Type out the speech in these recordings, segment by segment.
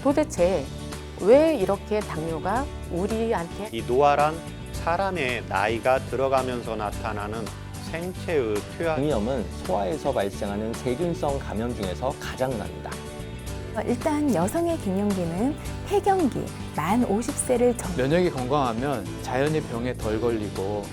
도대체 왜 이렇게 당뇨가 우리한테 이 노화란 사람의 나이가 들어가면서 나타나는 생체의 표현. 장염은 소화에서 발생하는 세균성 감염 중에서 가장 납니다. 일단 여성의 갱년기는 폐경기, 만 50세를 면역이 건강하면 자연히 병에 덜 걸리고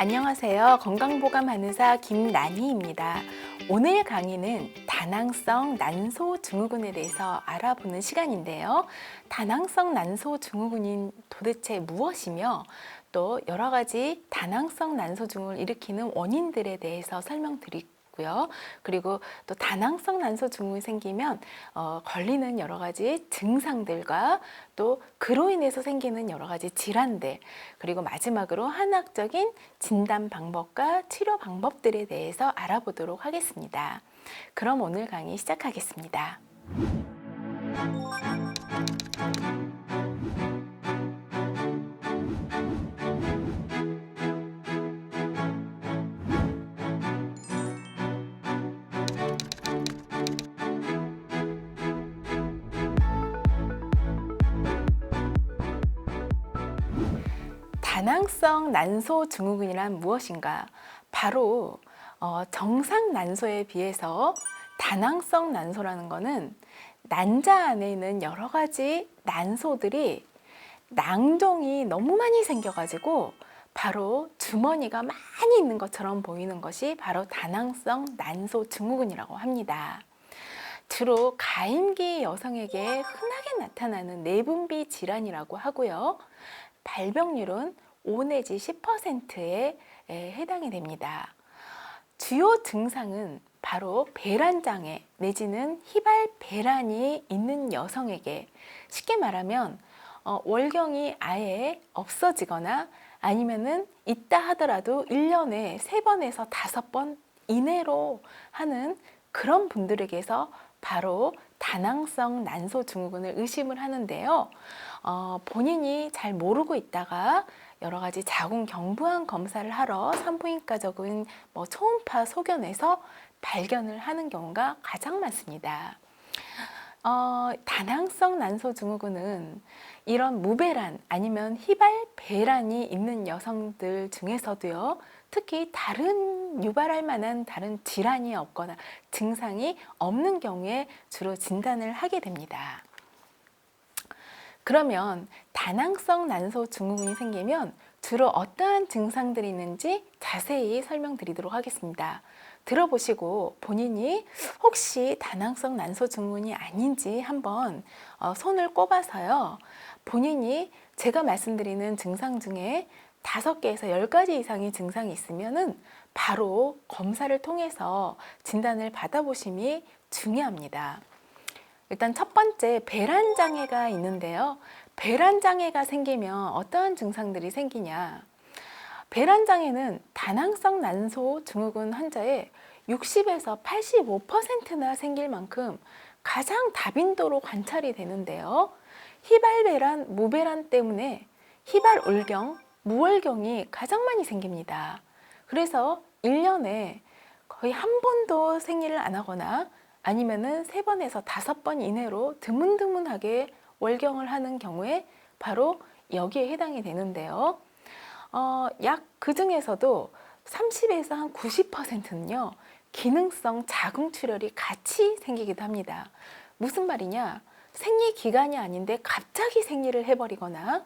안녕하세요. 건강보감 한의사 김난희입니다. 오늘 강의는 다낭성 난소 증후군에 대해서 알아보는 시간인데요. 다낭성 난소 증후군이 도대체 무엇이며 또 여러 가지 다낭성 난소 증후군을 일으키는 원인들에 대해서 설명드리고요. 그리고 또 다낭성 난소 증후군이 생기면 걸리는 여러 가지 증상들과 또 그로 인해서 생기는 여러 가지 질환들, 그리고 마지막으로 한의학적인 진단 방법과 치료 방법들에 대해서 알아보도록 하겠습니다. 그럼 오늘 강의 시작하겠습니다. 다낭성 난소 증후군이란 무엇인가? 바로 정상 난소에 비해서 다낭성 난소라는 것은 난자 안에 있는 여러 가지 난소들이 낭종이 너무 많이 생겨가지고 바로 주머니가 많이 있는 것처럼 보이는 것이 바로 다낭성 난소 증후군이라고 합니다. 주로 가임기 여성에게 흔하게 나타나는 내분비 질환이라고 하고요. 발병률은 5 내지 10%에 해당이 됩니다. 주요 증상은 바로 배란장애 내지는 희발 배란이 있는 여성에게, 쉽게 말하면 월경이 아예 없어지거나 아니면은 있다 하더라도 1년에 3번에서 5번 이내로 하는 그런 분들에게서 바로 다낭성 난소 증후군을 의심을 하는데요. 본인이 잘 모르고 있다가 여러 가지 자궁 경부암 검사를 하러 산부인과적인 초음파 소견에서 발견을 하는 경우가 가장 많습니다. 다낭성 난소 증후군은 이런 무배란 아니면 희발 배란이 있는 여성들 중에서도요, 특히 다른 유발할 만한 다른 질환이 없거나 증상이 없는 경우에 주로 진단을 하게 됩니다. 그러면 다낭성 난소 증후군이 생기면 주로 어떠한 증상들이 있는지 자세히 설명드리도록 하겠습니다. 들어보시고 본인이 혹시 다낭성 난소 증후군이 아닌지 한번 손을 꼽아서요, 본인이 제가 말씀드리는 증상 중에 5개에서 10가지 이상의 증상이 있으면은 바로 검사를 통해서 진단을 받아보심이 중요합니다. 일단 첫 번째, 배란장애가 있는데요. 배란장애가 생기면 어떠한 증상들이 생기냐? 배란장애는 다낭성 난소 증후군 환자의 60에서 85%나 생길 만큼 가장 다빈도로 관찰이 되는데요. 희발배란, 무배란 때문에 희발올경, 무월경이 가장 많이 생깁니다. 그래서 1년에 거의 한 번도 생리를 안 하거나 아니면은 3번에서 5번 이내로 드문드문하게 월경을 하는 경우에 바로 여기에 해당이 되는데요. 약 그 중에서도 30에서 한 90%는요, 기능성 자궁출혈이 같이 생기기도 합니다. 무슨 말이냐? 생리 기간이 아닌데 갑자기 생리를 해버리거나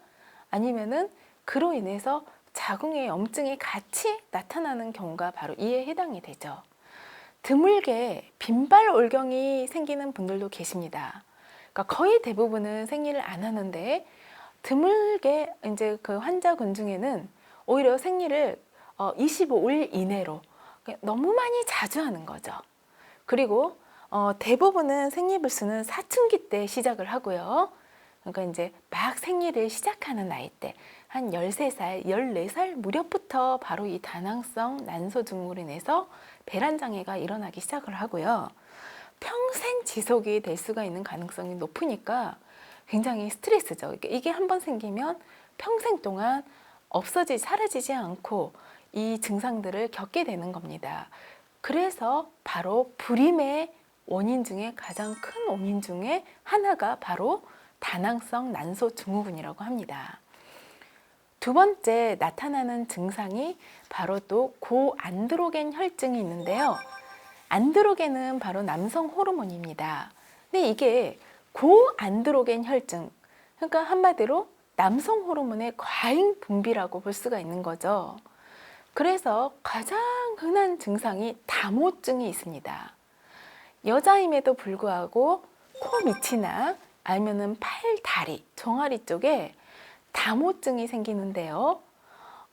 아니면은 그로 인해서 자궁의 염증이 같이 나타나는 경우가 바로 이에 해당이 되죠. 드물게 빈발올경이 생기는 분들도 계십니다. 그러니까 거의 대부분은 생리를 안 하는데 드물게 이제 그 환자군 중에는 오히려 생리를 25일 이내로 너무 많이 자주 하는 거죠. 그리고 대부분은 생리불수는 사춘기 때 시작을 하고요. 그러니까 이제 막 생리를 시작하는 나이 때 한 13살, 14살 무렵부터 바로 이 다낭성 난소 증후군으로 인해서 배란장애가 일어나기 시작을 하고요. 평생 지속이 될 수가 있는 가능성이 높으니까 굉장히 스트레스죠. 이게 한번 생기면 평생 동안 사라지지 않고 이 증상들을 겪게 되는 겁니다. 그래서 바로 불임의 원인 중에 가장 큰 원인 중에 하나가 바로 다낭성 난소 증후군이라고 합니다. 두 번째 나타나는 증상이 바로 또 고안드로겐 혈증이 있는데요. 안드로겐은 바로 남성 호르몬입니다. 근데 이게 고안드로겐 혈증, 그러니까 한마디로 남성 호르몬의 과잉 분비라고 볼 수가 있는 거죠. 그래서 가장 흔한 증상이 다모증이 있습니다. 여자임에도 불구하고 코 밑이나 아니면은 팔, 다리, 종아리 쪽에 다모증이 생기는데요.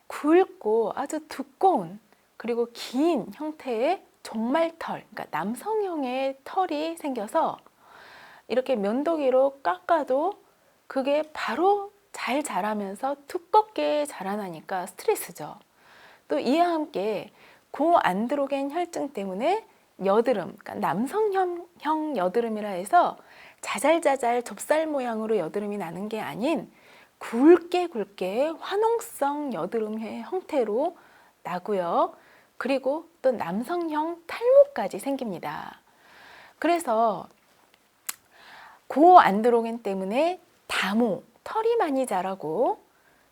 굵고 아주 두꺼운 그리고 긴 형태의 종말털, 그러니까 남성형의 털이 생겨서 이렇게 면도기로 깎아도 그게 바로 잘 자라면서 두껍게 자라나니까 스트레스죠. 또 이와 함께 고안드로겐 혈증 때문에 여드름, 그러니까 남성형 여드름이라 해서 자잘자잘 좁쌀 모양으로 여드름이 나는 게 아닌 굵게 화농성 여드름의 형태로 나고요. 그리고 또 남성형 탈모까지 생깁니다. 그래서 고안드로겐 때문에 다모, 털이 많이 자라고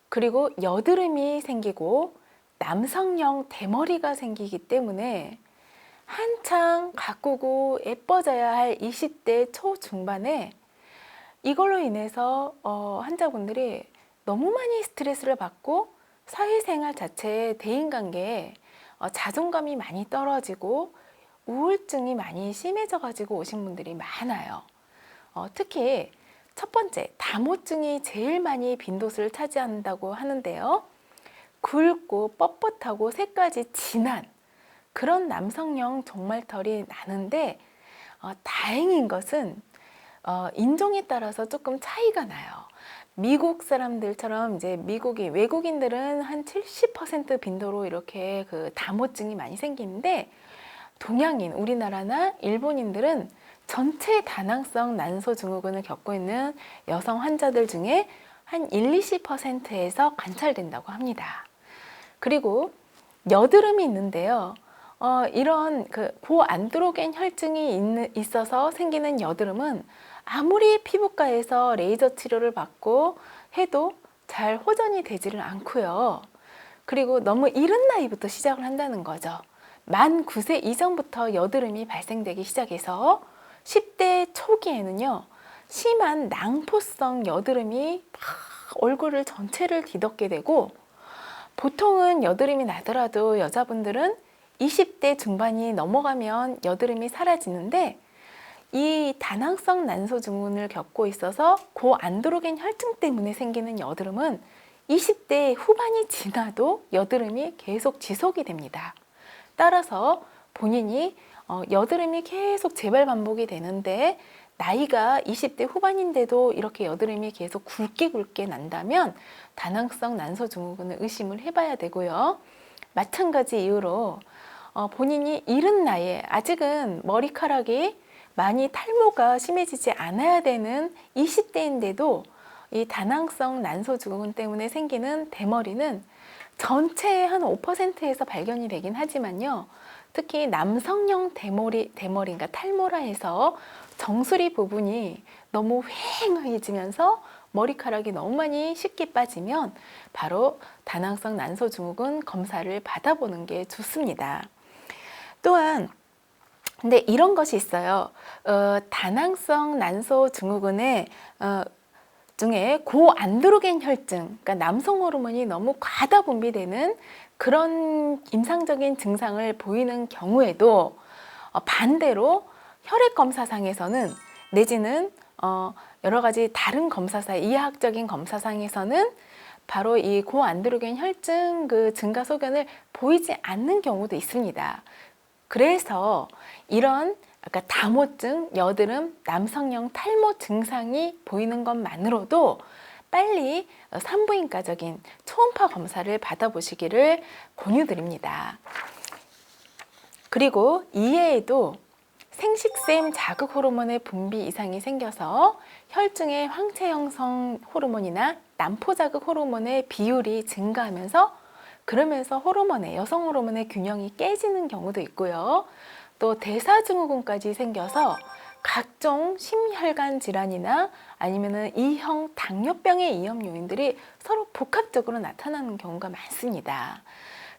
그리고 여드름이 생기고 남성형 대머리가 생기기 때문에 한창 가꾸고 예뻐져야 할 20대 초중반에 이걸로 인해서 환자분들이 너무 많이 스트레스를 받고 사회생활 자체의 대인관계에 자존감이 많이 떨어지고 우울증이 많이 심해져 가지고 오신 분들이 많아요. 특히 첫 번째 다모증이 제일 많이 빈도수를 차지한다고 하는데요. 굵고 뻣뻣하고 색깔이 진한 그런 남성형 종말털이 나는데 다행인 것은 인종에 따라서 조금 차이가 나요. 미국 사람들처럼 이제 외국인들은 한 70% 빈도로 이렇게 그 다모증이 많이 생기는데 동양인, 우리나라나 일본인들은 전체 다낭성 난소 증후군을 겪고 있는 여성 환자들 중에 한 20-20%에서 관찰된다고 합니다. 그리고 여드름이 있는데요. 이런 그 고안드로겐 혈증이 있어서 생기는 여드름은 아무리 피부과에서 레이저 치료를 받고 해도 잘 호전이 되지를 않고요. 그리고 너무 이른 나이부터 시작을 한다는 거죠. 만 9세 이전부터 여드름이 발생되기 시작해서 10대 초기에는요. 심한 낭포성 여드름이 막 얼굴을 전체를 뒤덮게 되고 보통은 여드름이 나더라도 여자분들은 20대 중반이 넘어가면 여드름이 사라지는데 이 다낭성 난소 증후군을 겪고 있어서 고안드로겐 혈증 때문에 생기는 여드름은 20대 후반이 지나도 여드름이 계속 지속이 됩니다. 따라서 본인이 여드름이 계속 재발 반복이 되는데 나이가 20대 후반인데도 이렇게 여드름이 계속 굵게 난다면 다낭성 난소 증후군을 의심을 해봐야 되고요. 마찬가지 이유로 본인이 이른 나이에 아직은 머리카락이 많이 탈모가 심해지지 않아야 되는 20대인데도 이 다낭성 난소 증후군 때문에 생기는 대머리는 전체의 한 5%에서 발견이 되긴 하지만요. 특히 남성형 대머리가 탈모라 해서 정수리 부분이 너무 휑해지면서 머리카락이 너무 많이 쉽게 빠지면 바로 다낭성 난소 증후군 검사를 받아보는 게 좋습니다. 또한 근데 이런 것이 있어요. 다낭성 난소 증후군의 중에 고안드로겐 혈증, 그러니까 남성 호르몬이 너무 과다 분비되는 그런 임상적인 증상을 보이는 경우에도 반대로 혈액 검사상에서는 내지는 여러 가지 다른 검사사, 이하학적인 검사상에서는 바로 이 고안드로겐 혈증 그 증가 소견을 보이지 않는 경우도 있습니다. 그래서 이런 아까 다모증, 여드름, 남성형 탈모 증상이 보이는 것만으로도 빨리 산부인과적인 초음파 검사를 받아보시기를 권유드립니다. 그리고 이외에도 생식샘 자극 호르몬의 분비 이상이 생겨서 혈중의 황체 형성 호르몬이나 난포 자극 호르몬의 비율이 증가하면서 그러면서 여성 호르몬의 균형이 깨지는 경우도 있고요. 또 대사증후군까지 생겨서 각종 심혈관 질환이나 아니면은 2형 당뇨병의 위험 요인들이 서로 복합적으로 나타나는 경우가 많습니다.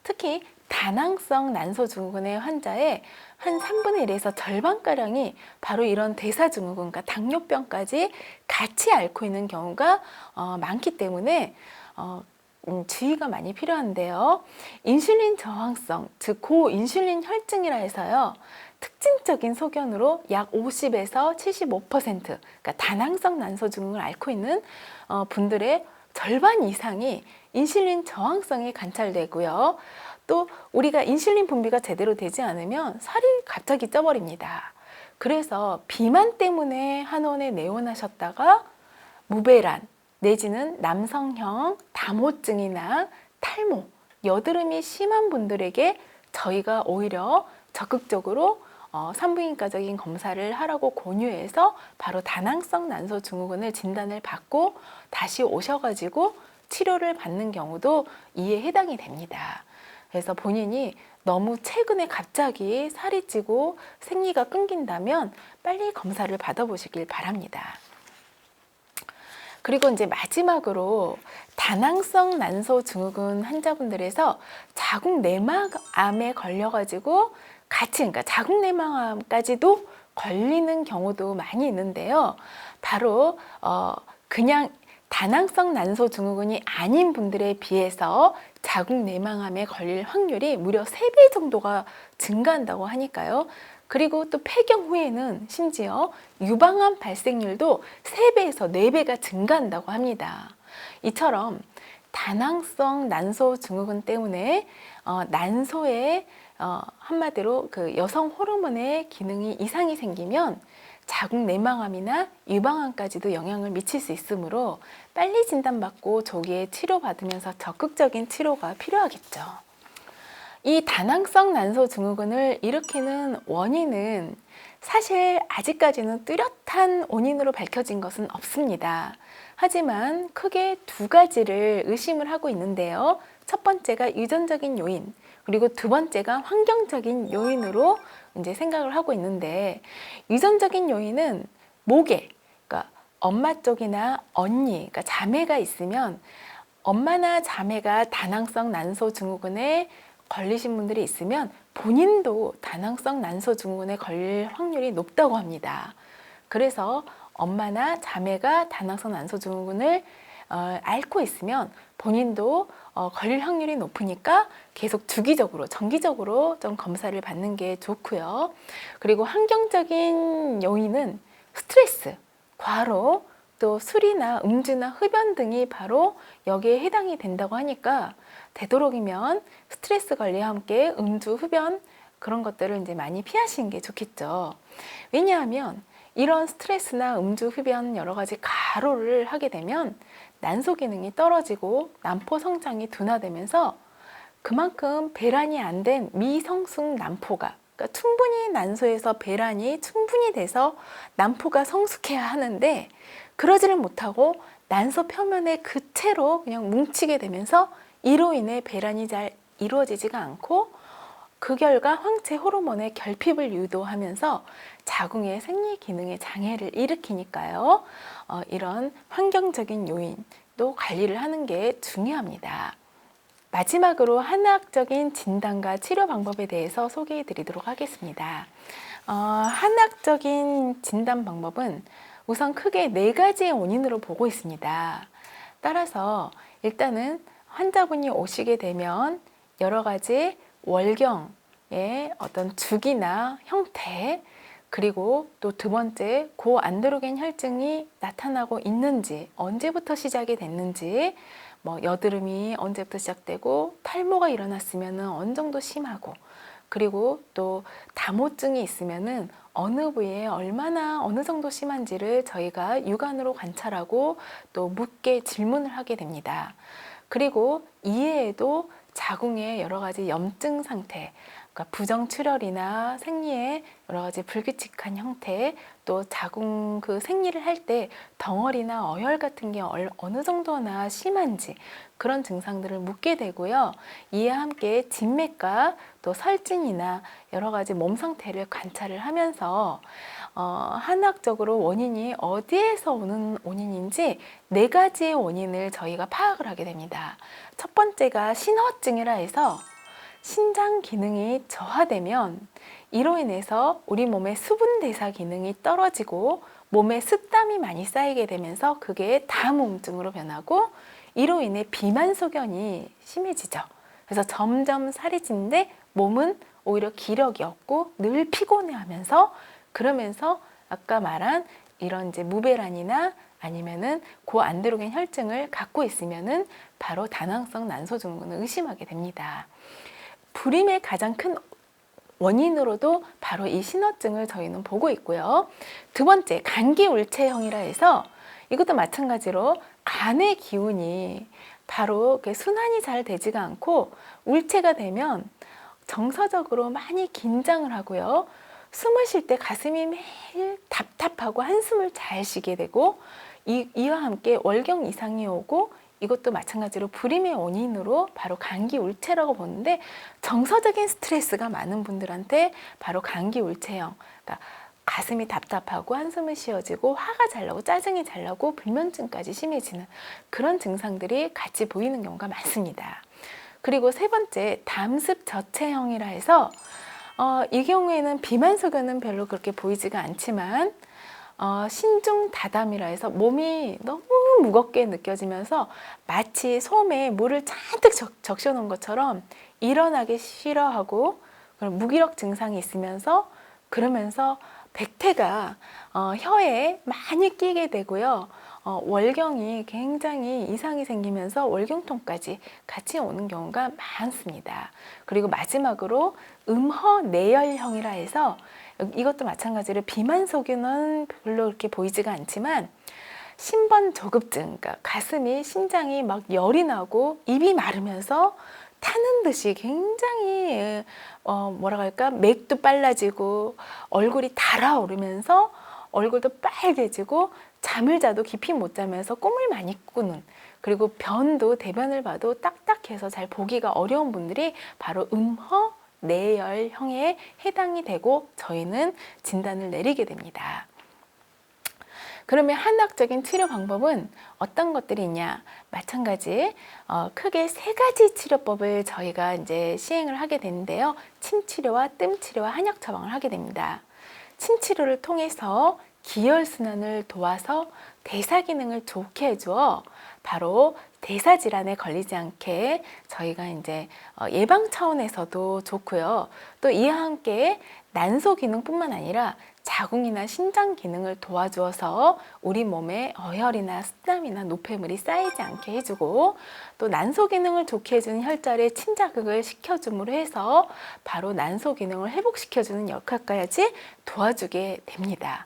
특히 다낭성 난소증후군의 환자의 한 3분의 1에서 절반가량이 바로 이런 대사증후군과 당뇨병까지 같이 앓고 있는 경우가 많기 때문에 주의가 많이 필요한데요. 인슐린 저항성, 즉 고인슐린 혈증이라 해서요. 특징적인 소견으로 약 50에서 75%, 그러니까 다낭성 난소증후군을 앓고 있는 분들의 절반 이상이 인슐린 저항성이 관찰되고요. 또 우리가 인슐린 분비가 제대로 되지 않으면 살이 갑자기 쪄버립니다. 그래서 비만 때문에 한원에 내원하셨다가 무배란 내지는 남성형 다모증이나 탈모, 여드름이 심한 분들에게 저희가 오히려 적극적으로 산부인과적인 검사를 하라고 권유해서 바로 다낭성 난소증후군을 진단을 받고 다시 오셔가지고 치료를 받는 경우도 이에 해당이 됩니다. 그래서 본인이 너무 최근에 갑자기 살이 찌고 생리가 끊긴다면 빨리 검사를 받아보시길 바랍니다. 그리고 이제 마지막으로 다낭성 난소증후군 환자분들에서 자궁 내막암에 걸려가지고 그러니까 자궁 내막암까지도 걸리는 경우도 많이 있는데요. 바로 그냥 다낭성 난소증후군이 아닌 분들에 비해서 자궁 내막암에 걸릴 확률이 무려 3배 정도가 증가한다고 하니까요. 그리고 또 폐경 후에는 심지어 유방암 발생률도 3배에서 4배가 증가한다고 합니다. 이처럼 다낭성 난소증후군 때문에 난소에 한마디로 그 여성 호르몬의 기능이 이상이 생기면 자궁 내막암이나 유방암까지도 영향을 미칠 수 있으므로 빨리 진단받고 조기에 치료받으면서 적극적인 치료가 필요하겠죠. 이 다낭성 난소증후군을 일으키는 원인은 사실 아직까지는 뚜렷한 원인으로 밝혀진 것은 없습니다. 하지만 크게 2가지를 의심을 하고 있는데요. 첫 번째가 유전적인 요인, 그리고 두 번째가 환경적인 요인으로 이제 생각을 하고 있는데, 유전적인 요인은 모계, 그러니까 엄마 쪽이나 언니, 그러니까 자매가 있으면 엄마나 자매가 다낭성 난소증후군에 걸리신 분들이 있으면 본인도 다낭성 난소증후군에 걸릴 확률이 높다고 합니다. 그래서 엄마나 자매가 다낭성 난소증후군을 앓고 있으면 본인도 걸릴 확률이 높으니까 계속 주기적으로, 정기적으로 좀 검사를 받는 게 좋고요. 그리고 환경적인 요인은 스트레스, 과로, 또 술이나 음주나 흡연 등이 바로 여기에 해당이 된다고 하니까 되도록이면 스트레스 관리와 함께 음주, 흡연 그런 것들을 이제 많이 피하시는 게 좋겠죠. 왜냐하면 이런 스트레스나 음주, 흡연 여러 가지 과로를 하게 되면 난소 기능이 떨어지고 난포 성장이 둔화되면서 그만큼 배란이 안 된 미성숙 난포가, 그러니까 충분히 난소에서 배란이 충분히 돼서 난포가 성숙해야 하는데 그러지를 못하고 난소 표면에 그 채로 그냥 뭉치게 되면서 이로 인해 배란이 잘 이루어지지가 않고 그 결과 황체 호르몬의 결핍을 유도하면서 자궁의 생리 기능의 장애를 일으키니까요. 이런 환경적인 요인도 관리를 하는 게 중요합니다. 마지막으로 한의학적인 진단과 치료 방법에 대해서 소개해 드리도록 하겠습니다. 한의학적인 진단 방법은 우선 크게 4가지의 원인으로 보고 있습니다. 따라서 일단은 환자분이 오시게 되면 여러 가지 월경의 어떤 주기나 형태, 그리고 또 두 번째 고안드로겐 혈증이 나타나고 있는지, 언제부터 시작이 됐는지, 여드름이 언제부터 시작되고 탈모가 일어났으면 어느 정도 심하고, 그리고 또 다모증이 있으면은 어느 부위에 얼마나 어느 정도 심한지를 저희가 육안으로 관찰하고 또 묻게 질문을 하게 됩니다. 그리고 이외에도 자궁의 여러 가지 염증 상태, 그러니까 부정출혈이나 생리의 여러 가지 불규칙한 형태, 또 자궁 그 생리를 할 때 덩어리나 어혈 같은 게 어느 정도나 심한지 그런 증상들을 묻게 되고요. 이와 함께 진맥과 또 설진이나 여러 가지 몸 상태를 관찰을 하면서 한학적으로 원인이 어디에서 오는 원인인지 4가지의 원인을 저희가 파악을 하게 됩니다. 첫 번째가 신허증이라 해서 신장 기능이 저하되면 이로 인해서 우리 몸의 수분 대사 기능이 떨어지고 몸에 습담이 많이 쌓이게 되면서 그게 담우증으로 변하고 이로 인해 비만 소견이 심해지죠. 그래서 점점 살이 찌는데 몸은 오히려 기력이 없고 늘 피곤해하면서 그러면서 아까 말한 이런 이제 무배란이나 아니면은 고안드로겐 혈증을 갖고 있으면은 바로 다낭성 난소증후군을 의심하게 됩니다. 불임의 가장 큰 원인으로도 바로 이 신허증을 저희는 보고 있고요. 두 번째, 감기울체형이라 해서 이것도 마찬가지로 간의 기운이 바로 순환이 잘 되지가 않고 울체가 되면 정서적으로 많이 긴장을 하고요. 숨을 쉴 때 가슴이 매일 답답하고 한숨을 잘 쉬게 되고 이와 함께 월경 이상이 오고 이것도 마찬가지로 불임의 원인으로 바로 감기울체라고 보는데 정서적인 스트레스가 많은 분들한테 바로 감기울체형, 그러니까 가슴이 답답하고 한숨을 쉬어지고 화가 잘 나고 짜증이 잘 나고 불면증까지 심해지는 그런 증상들이 같이 보이는 경우가 많습니다. 그리고 세 번째, 담습 저체형이라 해서 이 경우에는 비만 소견은 별로 그렇게 보이지가 않지만 신중 다담이라 해서 몸이 너무 무겁게 느껴지면서 마치 솜에 물을 잔뜩 적셔 놓은 것처럼 일어나기 싫어하고 그런 무기력 증상이 있으면서 그러면서 백태가 혀에 많이 끼게 되고요. 월경이 굉장히 이상이 생기면서 월경통까지 같이 오는 경우가 많습니다. 그리고 마지막으로 음허내열형이라 해서 이것도 마찬가지로 비만 소견은 별로 그렇게 보이지가 않지만 심번조급증, 그러니까 가슴이 심장이 막 열이 나고 입이 마르면서 타는 듯이 굉장히 뭐라고 할까 맥도 빨라지고 얼굴이 달아오르면서 얼굴도 빨개지고 잠을 자도 깊이 못 자면서 꿈을 많이 꾸는 그리고 변도 대변을 봐도 딱딱해서 잘 보기가 어려운 분들이 바로 음허내열형에 해당이 되고 저희는 진단을 내리게 됩니다. 그러면 한학적인 치료 방법은 어떤 것들이 있냐? 마찬가지 크게 3가지 치료법을 저희가 이제 시행을 하게 되는데요. 침치료와 뜸치료와 한약 처방을 하게 됩니다. 침치료를 통해서 기혈순환을 도와서 대사 기능을 좋게 해주어 바로 대사 질환에 걸리지 않게 저희가 이제 예방 차원에서도 좋고요. 또 이와 함께 난소 기능뿐만 아니라 자궁이나 신장 기능을 도와주어서 우리 몸에 어혈이나 습담이나 노폐물이 쌓이지 않게 해주고 또 난소 기능을 좋게 해주는 혈자리에 침자극을 시켜줌으로 해서 바로 난소 기능을 회복시켜주는 역할까지 도와주게 됩니다.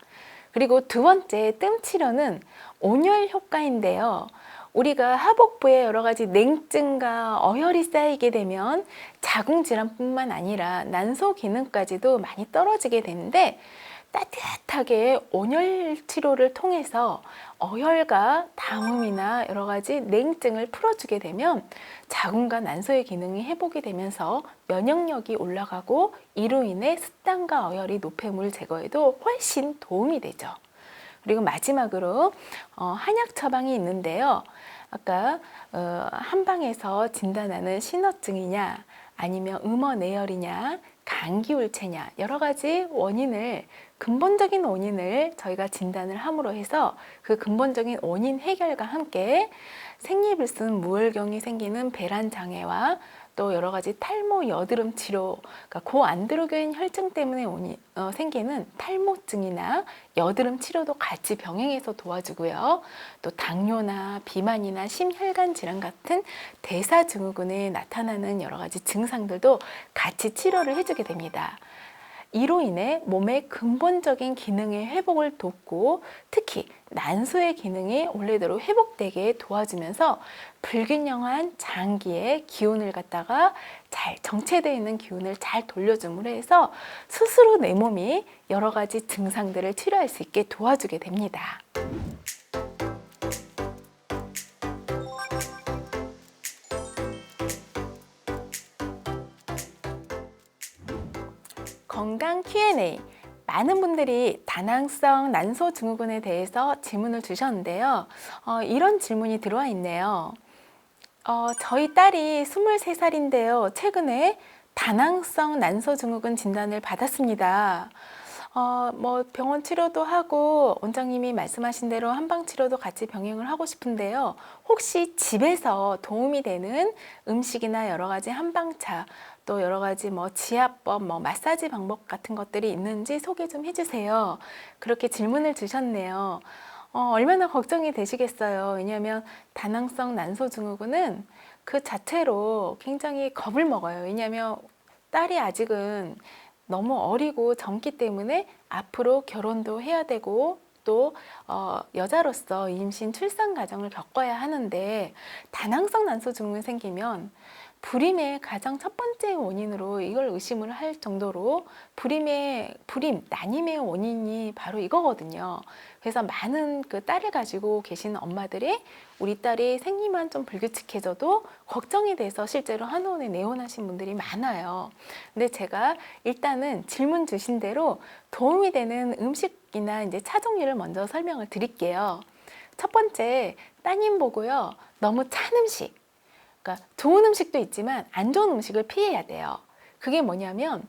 그리고 두 번째 뜸치료는 온열 효과인데요. 우리가 하복부에 여러 가지 냉증과 어혈이 쌓이게 되면 자궁 질환뿐만 아니라 난소 기능까지도 많이 떨어지게 되는데 따뜻하게 온열 치료를 통해서 어혈과 담음이나 여러 가지 냉증을 풀어주게 되면 자궁과 난소의 기능이 회복이 되면서 면역력이 올라가고 이로 인해 습담과 어혈이 노폐물 제거에도 훨씬 도움이 되죠. 그리고 마지막으로 한약 처방이 있는데요. 아까 한방에서 진단하는 신허증이냐 아니면 음허내열이냐 감기울체냐 여러 가지 원인을 근본적인 원인을 저희가 진단을 함으로 해서 그 근본적인 원인 해결과 함께 생리불순 무월경이 생기는 배란 장애와 또 여러 가지 탈모 여드름 치료, 그러니까 고안드로겐 혈증 때문에 생기는 탈모증이나 여드름 치료도 같이 병행해서 도와주고요. 또 당뇨나 비만이나 심혈관 질환 같은 대사증후군에 나타나는 여러 가지 증상들도 같이 치료를 해주게 됩니다. 이로 인해 몸의 근본적인 기능의 회복을 돕고 특히 난소의 기능이 원래대로 회복되게 도와주면서 불균형한 장기의 기운을 갖다가 잘 정체되어 있는 기운을 잘 돌려줌으로 해서 스스로 내 몸이 여러 가지 증상들을 치료할 수 있게 도와주게 됩니다. 건강 Q&A. 많은 분들이 다낭성 난소 증후군에 대해서 질문을 주셨는데요. 이런 질문이 들어와 있네요. 저희 딸이 23살인데요. 최근에 다낭성 난소 증후군 진단을 받았습니다. 병원 치료도 하고 원장님이 말씀하신 대로 한방 치료도 같이 병행을 하고 싶은데요. 혹시 집에서 도움이 되는 음식이나 여러 가지 한방차 또 여러 가지 지압법, 마사지 방법 같은 것들이 있는지 소개 좀 해주세요. 그렇게 질문을 주셨네요. 얼마나 걱정이 되시겠어요. 왜냐하면 다낭성 난소 증후군은 그 자체로 굉장히 겁을 먹어요. 왜냐하면 딸이 아직은 너무 어리고 젊기 때문에 앞으로 결혼도 해야 되고 또 여자로서 임신, 출산 과정을 겪어야 하는데 다낭성 난소 증후군이 생기면 불임의 가장 첫 번째 원인으로 이걸 의심을 할 정도로 난임의 원인이 바로 이거거든요. 그래서 많은 그 딸을 가지고 계시는 엄마들이 우리 딸이 생리만 좀 불규칙해져도 걱정이 돼서 실제로 한의원에 내원하신 분들이 많아요. 근데 제가 일단은 질문 주신 대로 도움이 되는 음식이나 이제 차 종류를 먼저 설명을 드릴게요. 첫 번째, 따님 보고요. 너무 찬 음식. 그러니까 좋은 음식도 있지만 안 좋은 음식을 피해야 돼요. 그게 뭐냐면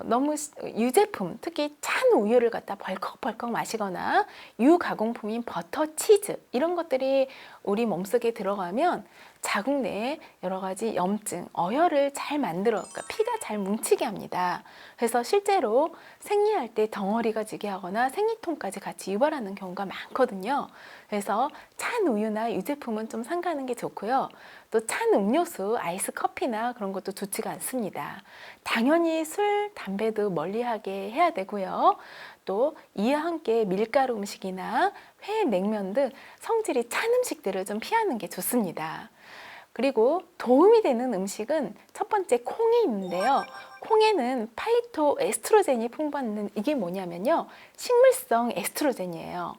너무 유제품, 특히 찬 우유를 갖다 벌컥벌컥 마시거나 유가공품인 버터, 치즈 이런 것들이 우리 몸속에 들어가면 자궁 내에 여러 가지 염증, 어혈을 잘 그러니까 피가 잘 뭉치게 합니다. 그래서 실제로 생리할 때 덩어리가 지게 하거나 생리통까지 같이 유발하는 경우가 많거든요. 그래서 찬 우유나 유제품은 좀 삼가는 게 좋고요. 또 찬 음료수, 아이스 커피나 그런 것도 좋지가 않습니다. 당연히 술, 담배도 멀리하게 해야 되고요. 또 이와 함께 밀가루 음식이나 회, 냉면 등 성질이 찬 음식들을 좀 피하는 게 좋습니다. 그리고 도움이 되는 음식은 첫 번째 콩이 있는데요. 콩에는 파이토 에스트로겐이 풍부한 이게 뭐냐면요. 식물성 에스트로겐이에요.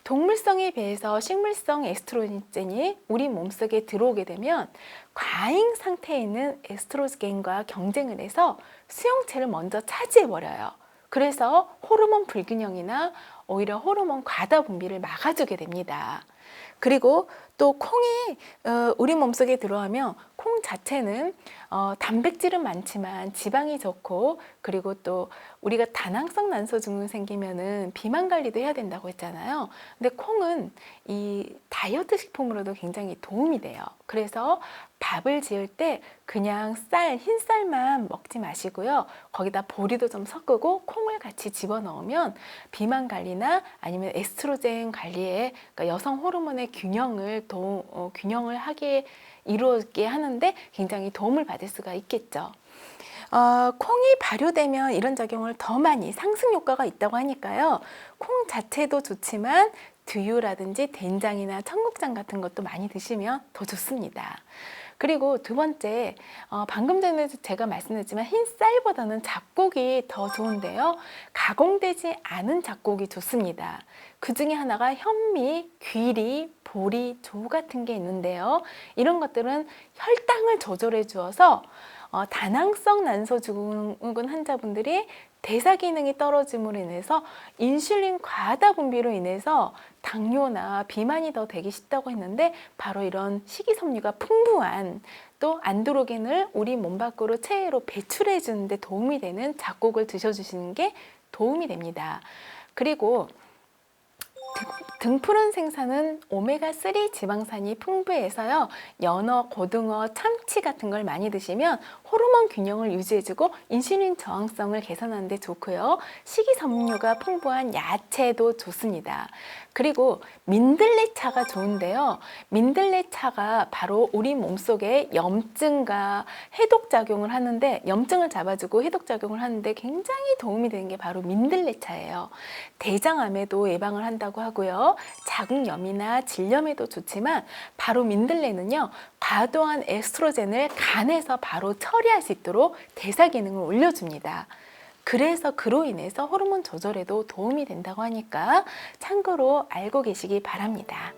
동물성에 비해서 식물성 에스트로겐이 우리 몸속에 들어오게 되면 과잉 상태에 있는 에스트로겐과 경쟁을 해서 수용체를 먼저 차지해버려요. 그래서 호르몬 불균형이나 오히려 호르몬 과다 분비를 막아주게 됩니다. 그리고 또 콩이 우리 몸속에 들어가면 콩 자체는 단백질은 많지만 지방이 좋고 그리고 또 우리가 다낭성 난소 증후군 생기면은 비만 관리도 해야 된다고 했잖아요. 근데 콩은 이 다이어트 식품으로도 굉장히 도움이 돼요. 그래서 밥을 지을 때 그냥 흰 쌀만 먹지 마시고요. 거기다 보리도 좀 섞고 콩을 같이 집어넣으면 비만 관리나 아니면 에스트로겐 관리에 그러니까 여성 호르몬의 균형을 하게 이루게 하는데 굉장히 도움을 받을 수가 있겠죠. 콩이 발효되면 이런 작용을 더 많이 상승 효과가 있다고 하니까요. 콩 자체도 좋지만 두유라든지 된장이나 청국장 같은 것도 많이 드시면 더 좋습니다. 그리고 두 번째, 방금 전에 제가 말씀드렸지만 흰 쌀보다는 잡곡이 더 좋은데요. 가공되지 않은 잡곡이 좋습니다. 그 중에 하나가 현미, 귀리, 보리, 조 같은 게 있는데요. 이런 것들은 혈당을 조절해 주어서 다낭성 난소 증후군 환자분들이 대사 기능이 떨어짐으로 인해서 인슐린 과다 분비로 인해서 당뇨나 비만이 더 되기 쉽다고 했는데 바로 이런 식이섬유가 풍부한 또 안드로겐을 우리 몸 밖으로 체외로 배출해 주는 데 도움이 되는 잡곡을 드셔주시는 게 도움이 됩니다. 그리고 등푸른 생선은 오메가3 지방산이 풍부해서요. 연어, 고등어, 참치 같은 걸 많이 드시면 호르몬 균형을 유지해주고 인슐린 저항성을 개선하는 데 좋고요. 식이섬유가 풍부한 야채도 좋습니다. 그리고 민들레차가 좋은데요. 민들레차가 바로 우리 몸속에 염증과 해독작용을 하는데, 염증을 잡아주고 해독작용을 하는데 굉장히 도움이 되는 게 바로 민들레차예요. 대장암에도 예방을 한다고 하고요. 자궁염이나 질염에도 좋지만 바로 민들레는요, 과도한 에스트로겐을 간에서 바로 처리할 수 있도록 대사 기능을 올려줍니다. 그래서 그로 인해서 호르몬 조절에도 도움이 된다고 하니까 참고로 알고 계시기 바랍니다.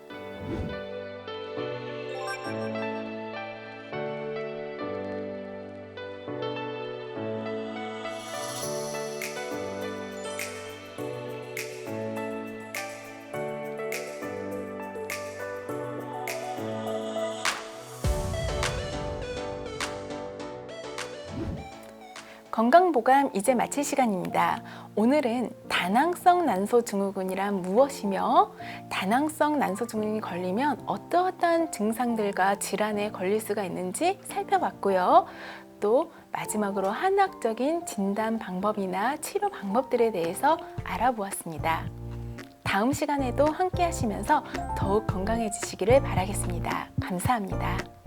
건강보감 이제 마칠 시간입니다. 오늘은 다낭성 난소증후군이란 무엇이며 다낭성 난소증후군이 걸리면 어떠한 증상들과 질환에 걸릴 수가 있는지 살펴봤고요. 또 마지막으로 한학적인 진단 방법이나 치료 방법들에 대해서 알아보았습니다. 다음 시간에도 함께 하시면서 더욱 건강해지시기를 바라겠습니다. 감사합니다.